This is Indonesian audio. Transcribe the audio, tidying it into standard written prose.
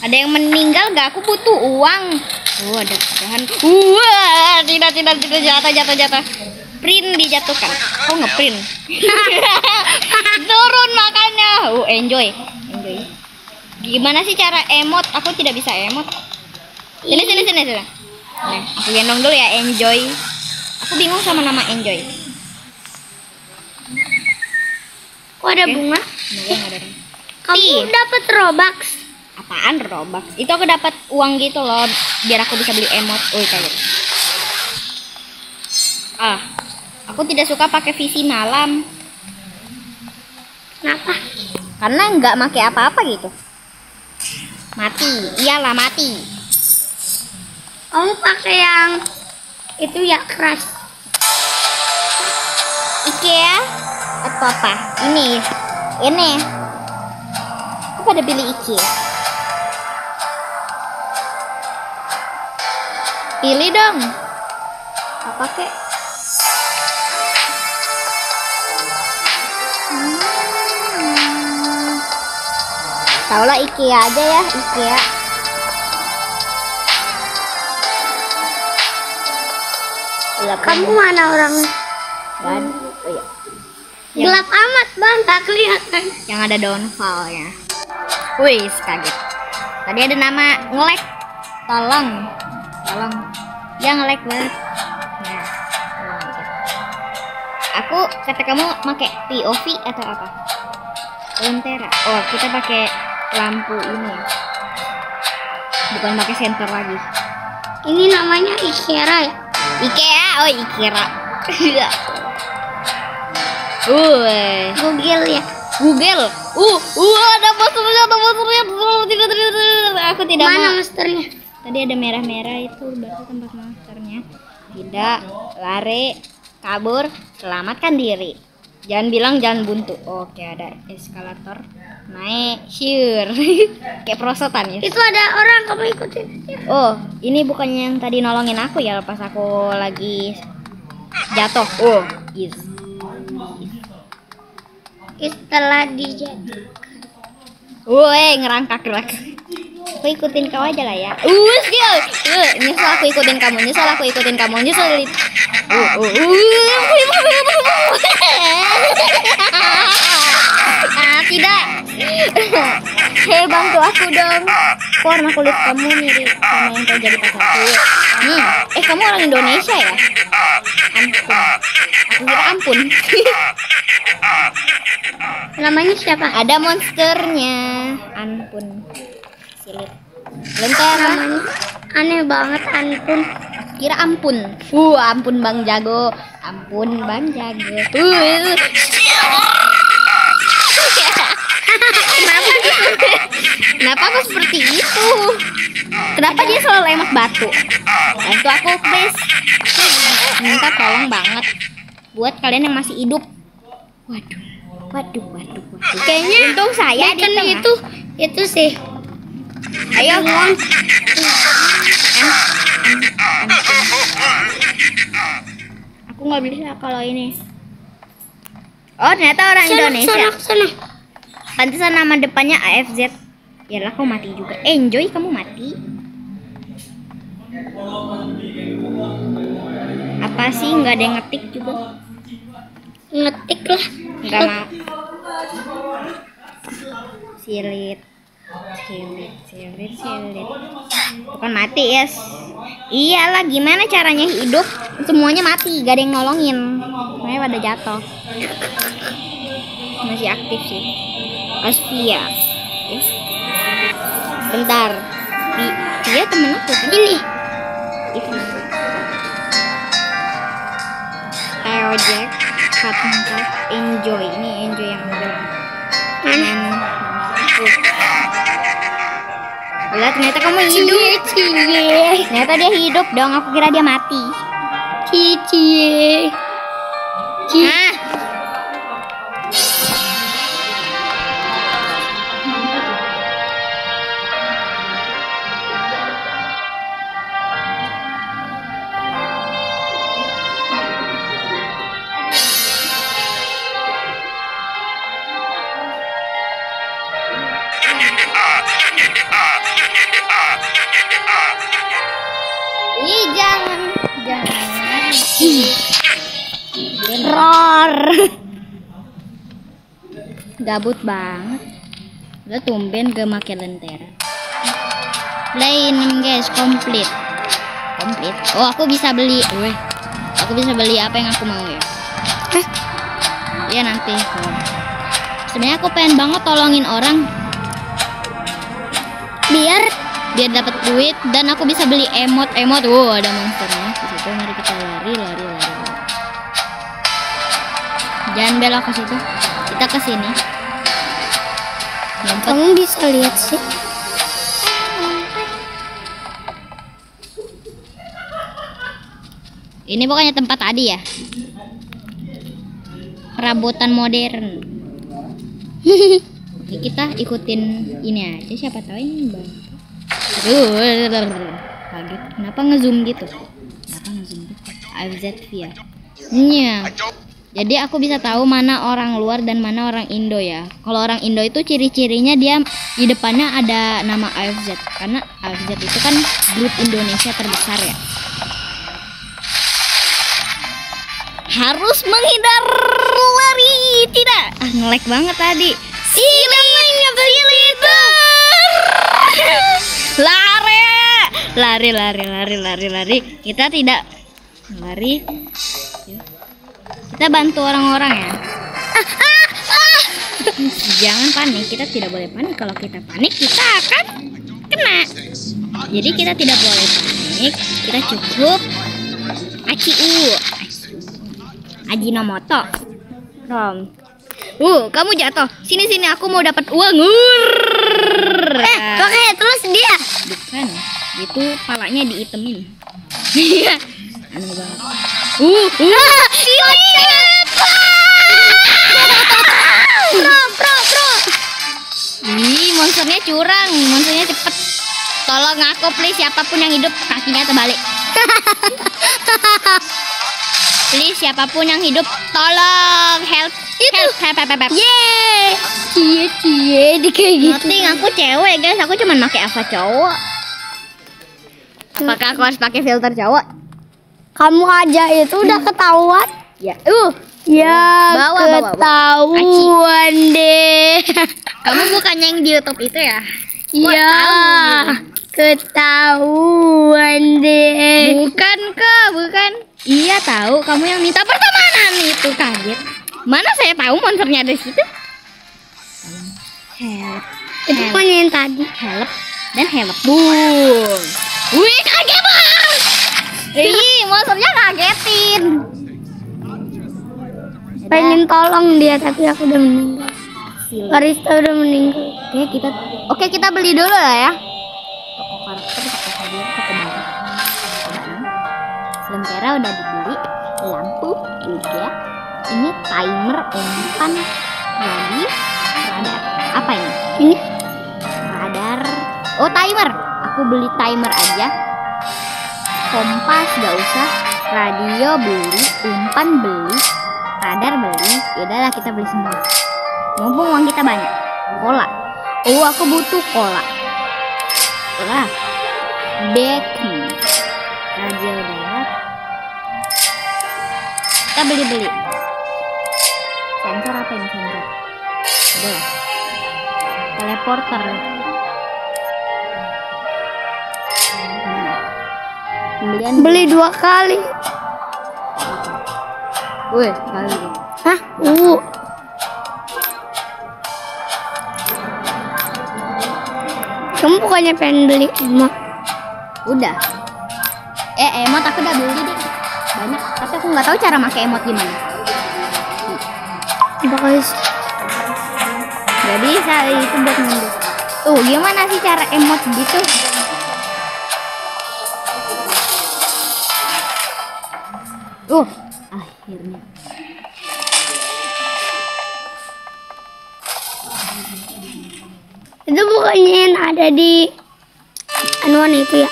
Ada yang meninggal gak? Aku butuh uang. Ada pecahan. Wah, tidak jatuh. Print dijatuhkan. Kok ngeprint? Turun makanya. Enjoy. Gimana sih cara emot? Aku tidak bisa emot. Sini. Nah, aku gendong dulu ya, enjoy. Aku bingung sama nama enjoy. Kok ada bunga? Kamu dapat Robux. Apaan Robux? Itu aku dapat uang gitu loh, biar aku bisa beli emot. Kaget. Aku tidak suka pakai visi malam. Kenapa? Karena nggak pakai apa-apa gitu. Mati, iyalah mati. Kamu pakai yang itu ya, keras. IKEA atau apa? Ini. Aku pada pilih IKEA. Pilih dong. Apa kek? Taulah IKEA aja ya, IKEA. Kamu mana orangnya? Gelap amat bang, tak kelihatan. Yang ada downfall-nya. Wih, kaget. Tadi ada nama nge-lag. Tolong. Ya nge-lag banget. Nah, aku kata kamu pakai POV atau apa? Lentera. Kita pakai lampu ini. Bukan pakai senter lagi. Ini namanya IKEA ya? IKEA, IKEA. Google ya. Google. Ada monsternya. Aku tidak Mana mau. monsternya? Tadi ada merah-merah itu berarti tempat monsternya. Tidak, lari, kabur, selamatkan diri. Jangan bilang jangan buntu. Oke, ada eskalator. Naik, sure. Kayak prosotan ya. Itu ada orang, kamu ikutin. Ini bukannya yang tadi nolongin aku ya pas aku lagi jatuh. Setelah dijatuhkan. Ngerangkak. Aku ikutin kau aja lah ya. Skill. Nyesel aku ikutin kamu. Tidak. Bantu aku dong. Warna kulit kamu mirip sama yang kau jadi pacarku. Kamu orang Indonesia ya? Ampun. Namanya siapa? Ada monsternya. Ampun. Silit. Lentera. Namanya aneh banget, ampun. Kira ampun. Ampun Bang Jago. Kenapa aku seperti itu? Kenapa dia selalu lempar batu? Bantu aku please. Minta tolong banget. Buat kalian yang masih hidup. Waduh. Kayaknya untung saya di tengah. itu sih. Ayo. Aku nggak bisa kalau ini. Ternyata orang Indonesia. Sana. Pantesan nama depannya AFZ. Yalah, kau mati juga. Enjoy, kamu mati. Apa sih, nggak ada yang ngetik juga? Ngetik lah. Nggak mau. Silit. Bukan mati ya. Iyalah, gimana caranya hidup? Semuanya mati, gak ada yang nolongin. Semuanya pada jatuh. Masih aktif sih. Aspia. Bentar. Dia temen aku. Ini. Jack, enjoy. Ini enjoy yang bilang. Lihat, ternyata kamu hidup. Ternyata dia hidup dong. Aku kira dia mati. Ih, jangan. Roar. Gabut banget. Udah tumben gak make lentera. Plain guys, komplit. Oh, aku bisa beli. Aku bisa beli apa yang aku mau ya. Ya nanti. Sebenarnya aku pengen banget tolongin orang biar dapat duit dan aku bisa beli emot. Wow, ada monsternya di situ. Mari kita lari. Jangan belok ke situ. Kita ke sini. Kamu bisa lihat sih. Ini pokoknya tempat tadi ya. Perabotan modern. Oke, kita ikutin ini aja, siapa tahu ini bang. Kaget. Kenapa ngezoom gitu? AFZ via. Jadi aku bisa tahu mana orang luar dan mana orang Indo ya. Kalau orang Indo itu ciri-cirinya dia di depannya ada nama AFZ, karena AFZ itu kan grup Indonesia terbesar ya. Harus menghindar lari, tidak. Nge-lag banget tadi. Lari. Kita tidak lari. Kita bantu orang-orang ya. Jangan panik, kita tidak boleh panik. Kalau kita panik, kita akan kena. Jadi kita tidak boleh panik. Kita cukup Ajinomoto. Kamu jatuh. Sini aku mau dapat uang. Pakai terus dia. Bukan. Itu palanya diitemin. Aneh banget. Pro. Ih, monsternya curang. Monsternya cepet. Tolong aku please, siapapun yang hidup kakinya terbalik. Please, siapapun yang hidup, tolong help. Cie di kayak gitu. Nothing, aku cewek guys, aku cuma pakai apa cowok. Apakah aku harus pakai filter cowok? Kamu aja itu udah ketahuan. Ya, Ya, bawa. ketahuan deh. Kamu bukannya yang di YouTube itu ya? Ya, ketahuan deh. Bukan. Iya tahu, kamu yang minta pertemanan itu, kaget. Mana saya tahu monsternya ada di situ. Help. Itu kan yang tadi. Help dan help. Boom. Wih, kaget banget. Ih, monsternya kagetin. Pengen tolong dia tapi aku udah meninggal. Karista udah meninggal. Oke, kita beli dulu lah ya. Toko karakter, toko hadiah, toko barang. Lentera udah dibeli, lampu juga. Ini timer umpan jadi radar. Apa ini? Ini Radar. Oh, timer. Aku beli timer aja. Kompas gak usah. Radio beli, umpan beli, radar beli. Yaudahlah, kita beli semua. Mumpung uang kita banyak. Cola. Oh, aku butuh cola. Bacon. Radio darat. Kita beli. Sensor apa ini sensor? Udah. Teleporter. Pembelian beli 2 kali. Wih, sekali. Hah? Kamu bukannya pengen beli emot? Udah. Emot aku udah beli deh. Banyak, tapi aku nggak tahu cara pakai emot gimana. Guys, Gak bisa itu buat mundur. Tuh, gimana sih cara emot gitu? Akhirnya. itu bukannya yang ada di anuan itu ya?